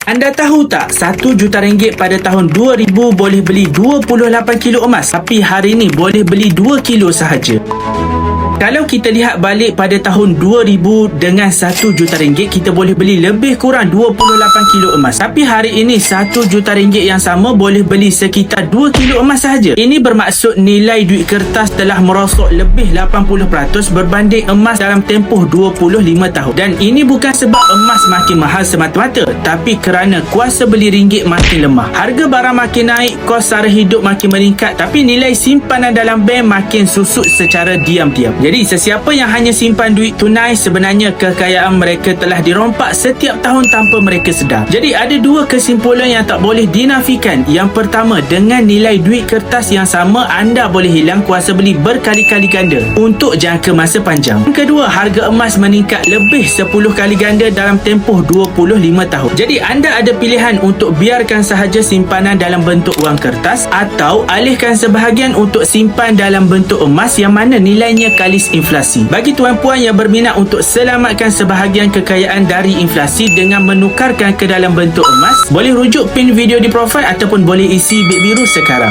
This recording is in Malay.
Anda tahu tak, RM1 juta pada tahun 2000 boleh beli 28 kilo emas, tapi hari ini boleh beli 2 kilo sahaja. Kalau kita lihat balik pada tahun 2000 dengan RM1 juta, kita boleh beli lebih kurang 28 kilo emas. Tapi hari ini RM1 juta yang sama boleh beli sekitar 2 kilo emas sahaja. Ini bermaksud nilai duit kertas telah merosot lebih 80% berbanding emas dalam tempoh 25 tahun. Dan ini bukan sebab emas makin mahal semata-mata, tapi kerana kuasa beli ringgit makin lemah. Harga barang makin naik, kos sara hidup makin meningkat, tapi nilai simpanan dalam bank makin susut secara diam-diam. Jadi sesiapa yang hanya simpan duit tunai, sebenarnya kekayaan mereka telah dirompak setiap tahun tanpa mereka sedar. Jadi ada dua kesimpulan yang tak boleh dinafikan. Yang pertama, dengan nilai duit kertas yang sama, anda boleh hilang kuasa beli berkali-kali ganda untuk jangka masa panjang. Yang kedua, harga emas meningkat lebih 10 kali ganda dalam tempoh 25 tahun. Jadi anda ada pilihan untuk biarkan sahaja simpanan dalam bentuk wang kertas atau alihkan sebahagian untuk simpan dalam bentuk emas yang mana nilainya kali inflasi. Bagi tuan-puan yang berminat untuk selamatkan sebahagian kekayaan dari inflasi dengan menukarkan ke dalam bentuk emas, boleh rujuk pin video di profil ataupun boleh isi bit biru sekarang.